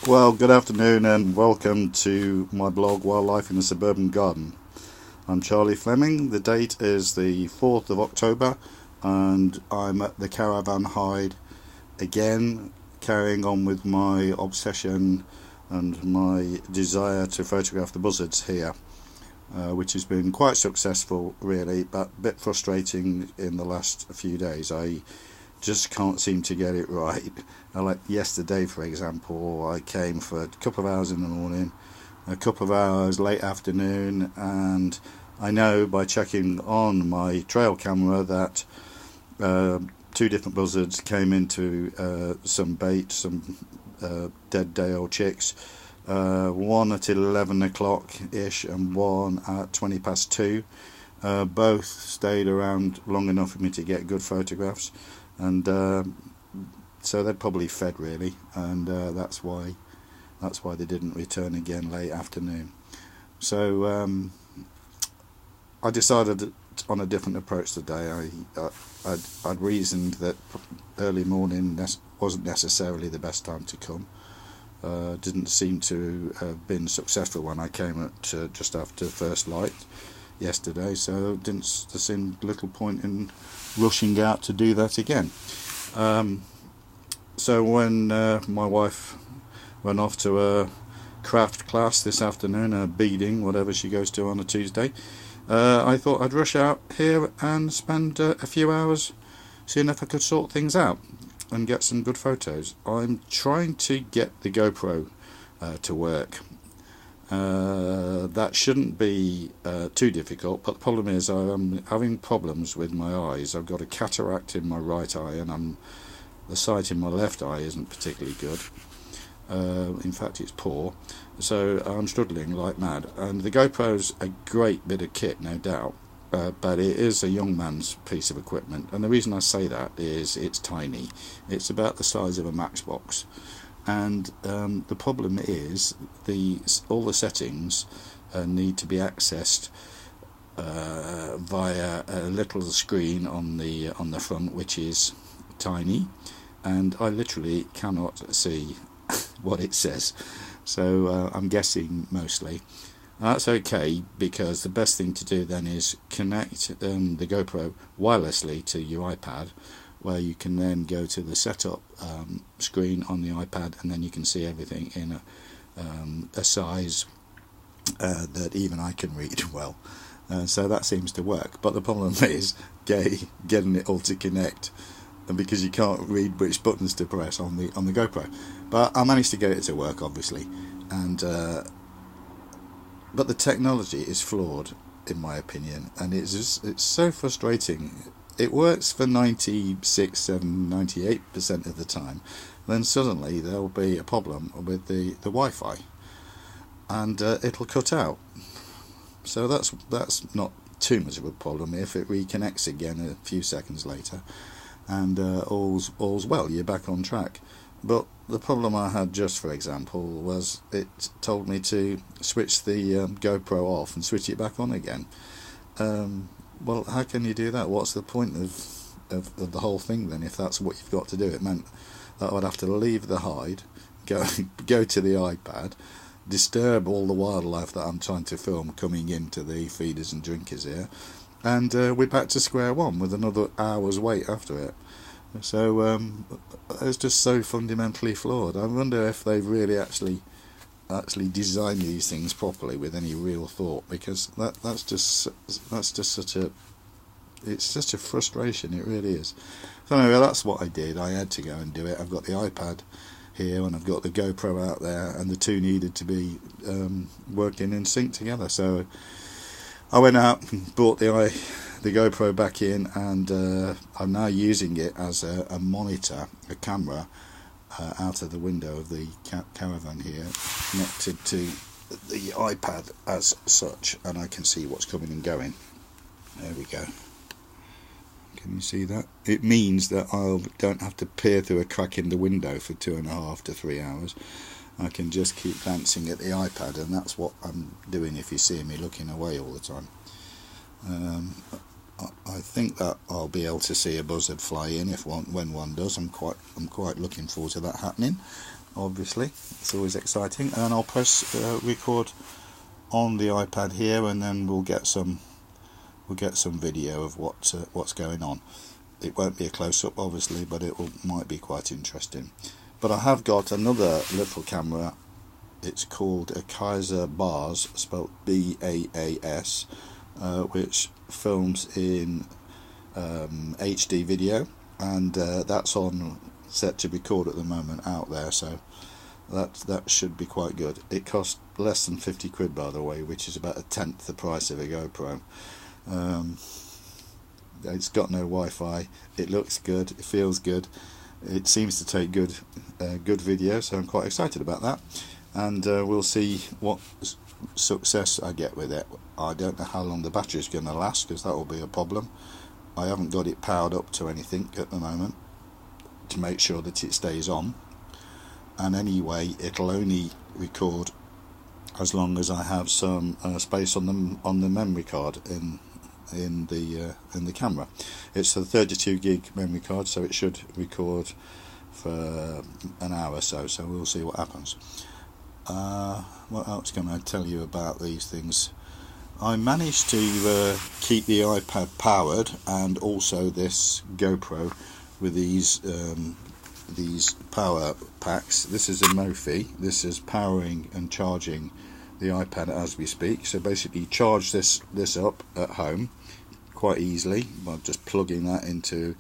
Well, good afternoon and welcome to my blog Wildlife in the Suburban Garden. I'm Charlie Fleming. The date is the 4th of October and I'm at the caravan hide again, carrying on with my obsession and my desire to photograph the buzzards here, which has been quite successful really, but a bit frustrating in the last few days. I just can't seem to get it right. Like yesterday, for example, I came for a couple of hours in the morning, a couple of hours late afternoon, and I know by checking on my trail camera that two different buzzards came into some bait, some dead day-old chicks, one at 11 o'clock ish and one at 20 past 2. Both stayed around long enough for me to get good photographs, and so they'd probably fed really, and that's why they didn't return again late afternoon. So I decided on a different approach today. I'd reasoned that early morning wasn't necessarily the best time to come. Didn't seem to have been successful when I came at just after first light yesterday, so there seemed little point in rushing out to do that again. So when my wife went off to a craft class this afternoon, a beading, whatever she goes to on a Tuesday, I thought I'd rush out here and spend a few hours seeing if I could sort things out and get some good photos. I'm trying to get the GoPro to work. That shouldn't be too difficult, but the problem is I'm having problems with my eyes. I've got a cataract in my right eye, and the sight in my left eye isn't particularly good. In fact, it's poor, so I'm struggling like mad. And the GoPro's a great bit of kit, no doubt, but it is a young man's piece of equipment, and the reason I say that is it's tiny. It's about the size of a Matchbox. And the problem is all the settings need to be accessed via a little screen on the front, which is tiny, and I literally cannot see what it says. So I'm guessing mostly. That's okay, because the best thing to do then is connect the GoPro wirelessly to your iPad, where you can then go to the setup screen on the iPad, and then you can see everything in a size that even I can read well. So that seems to work, but the problem is getting it all to connect, and because you can't read which buttons to press on the GoPro. But I managed to get it to work, obviously, and but the technology is flawed in my opinion, and it's so frustrating. It works for 96, 7, 98% of the time. Then suddenly there'll be a problem with the Wi-Fi, and it'll cut out. So that's not too much of a problem if it reconnects again a few seconds later, and all's well. You're back on track. But the problem I had just, for example, was it told me to switch the GoPro off and switch it back on again. Well, how can you do that? What's the point of the whole thing then, if that's what you've got to do? It meant that I would have to leave the hide, go to the iPad, disturb all the wildlife that I'm trying to film coming into the feeders and drinkers here, and we're back to square one with another hour's wait after it. So it's just so fundamentally flawed. I wonder if they've really actually design these things properly with any real thought, because that's just such a frustration. It really is. So anyway, that's what I did. I had to go and do it. I've got the iPad here and I've got the GoPro out there, and the two needed to be working in sync together. So I went out and brought the GoPro back in, and I'm now using it as a monitor, a camera, out of the window of the caravan here, connected to the iPad as such, and I can see what's coming and going. There we go. Can you see that? It means that I don't have to peer through a crack in the window for 2.5 to 3 hours. I can just keep glancing at the iPad, and that's what I'm doing if you see me looking away all the time. I think that I'll be able to see a buzzard fly in when one does. I'm quite looking forward to that happening. obviously. It's always exciting. And I'll press record on the iPad here, and then we'll get some video of what's going on. It won't be a close-up, obviously, but might be quite interesting. But I have got another little camera. It's called a Kaiser Baas, spelled BAAS, which films in HD video, and that's on set to record at the moment out there, so that should be quite good. It costs less than 50 quid, by the way, which is about a tenth the price of a GoPro. It's got no Wi-Fi. It looks good. It feels good. It seems to take good video, so I'm quite excited about that. And we'll see what success I get with it. I don't know how long the battery is going to last, because that will be a problem. I haven't got it powered up to anything at the moment to make sure that it stays on. And anyway, it'll only record as long as I have some space on the memory card in the camera. It's a 32 gig memory card, so it should record for an hour or so. So we'll see what happens. What else can I tell you about these things? I managed to keep the iPad powered, and also this GoPro with these power packs. This is a Mophie. This is powering and charging the iPad as we speak. So basically, you charge this up at home quite easily by just plugging that into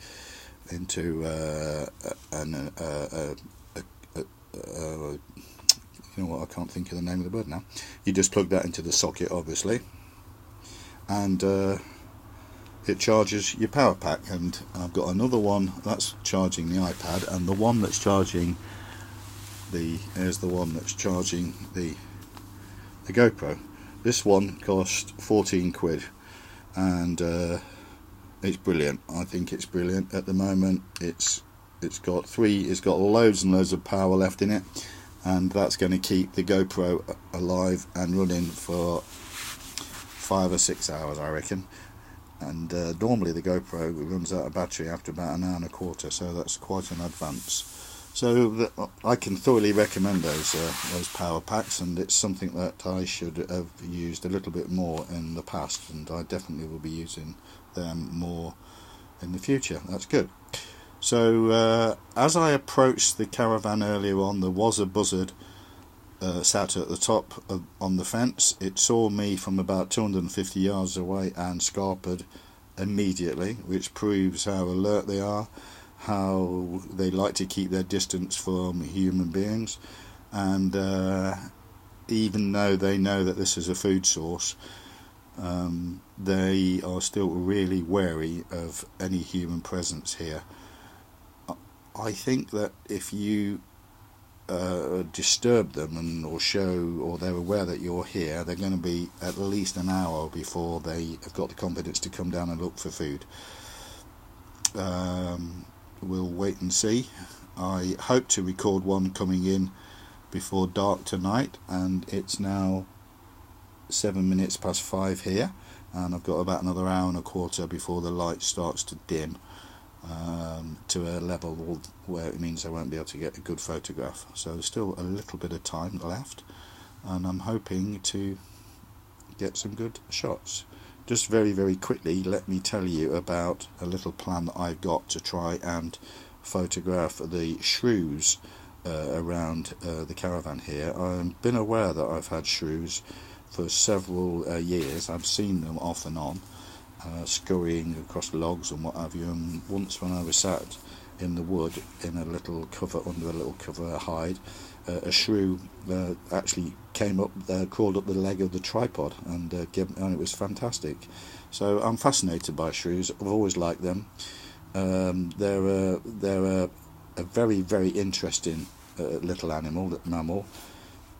you know what, I can't think of the name of the word now. You just plug that into the socket, obviously, and it charges your power pack. And I've got another one that's charging the iPad, and the one that's charging the GoPro. This one cost 14 quid, and it's brilliant. I think it's brilliant. At the moment, it's got loads and loads of power left in it, and that's going to keep the GoPro alive and running for 5 or 6 hours, I reckon. And normally the GoPro runs out of battery after about an hour and a quarter, so that's quite an advance. So I can thoroughly recommend those power packs, and it's something that I should have used a little bit more in the past, and I definitely will be using them more in the future. That's good. So as I approached the caravan earlier on, there was a buzzard sat at the top on the fence. It saw me from about 250 yards away and scarpered immediately, which proves how alert they are, how they like to keep their distance from human beings, and even though they know that this is a food source, they are still really wary of any human presence here. I think that if you disturb them or they're aware that you're here, they're going to be at least an hour before they have got the confidence to come down and look for food. We'll wait and see. I hope to record one coming in before dark tonight, and it's now 7 minutes past 5 here, and I've got about another hour and a quarter before the light starts to dim to a level where it means I won't be able to get a good photograph. So there's still a little bit of time left, and I'm hoping to get some good shots. Just very, very quickly, let me tell you about a little plan that I've got to try and photograph the shrews around the caravan here. I've been aware that I've had shrews for several years. I've seen them off and on, scurrying across logs and what have you. And once, when I was sat in the wood in a little cover, under a little cover hide, a shrew actually came up, crawled up the leg of the tripod, and it was fantastic. So I'm fascinated by shrews. I've always liked them. They're a very, very interesting little mammal,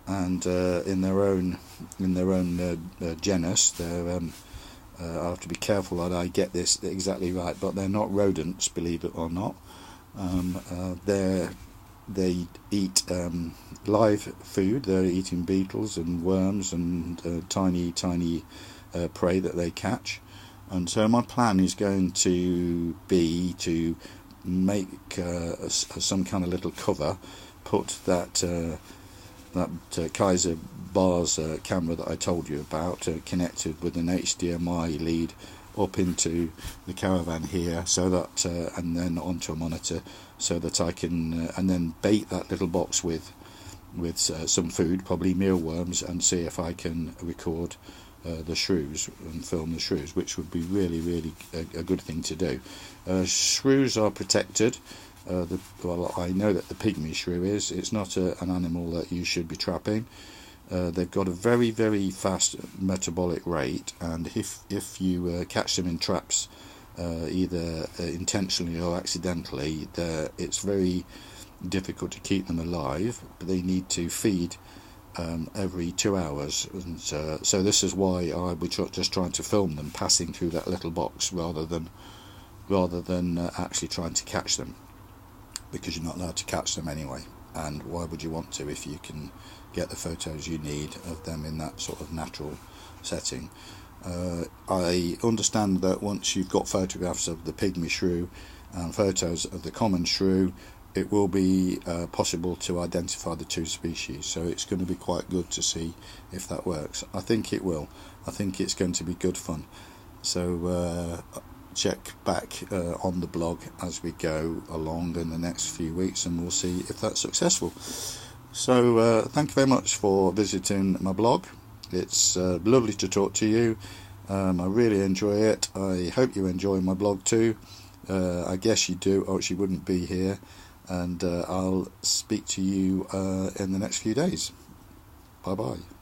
and in their own genus. They're I have to be careful that I get this exactly right, but they're not rodents, believe it or not. They eat live food. They're eating beetles and worms and tiny prey that they catch. And so my plan is going to be to make some kind of little cover put that Kaiser Bars camera that I told you about, connected with an HDMI lead up into the caravan here, so that and then onto a monitor, so that I can and then bait that little box with some food, probably mealworms, and see if I can record the shrews and film the shrews, which would be really a good thing to do. Shrews are protected. Well, I know that the pygmy shrew is. It's not an animal that you should be trapping. They've got a very fast metabolic rate, and if you catch them in traps, either intentionally or accidentally, it's very difficult to keep them alive. They need to feed every 2 hours, and so this is why I was just trying to film them passing through that little box rather than actually trying to catch them, because you're not allowed to catch them anyway, and why would you want to if you can get the photos you need of them in that sort of natural setting. I understand that once you've got photographs of the pygmy shrew and photos of the common shrew, it will be possible to identify the two species, so it's going to be quite good to see if that works. I think it will. I think it's going to be good fun. So check back on the blog as we go along in the next few weeks, and we'll see if that's successful. So thank you very much for visiting my blog. It's lovely to talk to you. I really enjoy it. I hope you enjoy my blog too. I guess you do, or else you wouldn't be here. And I'll speak to you in the next few days. Bye bye.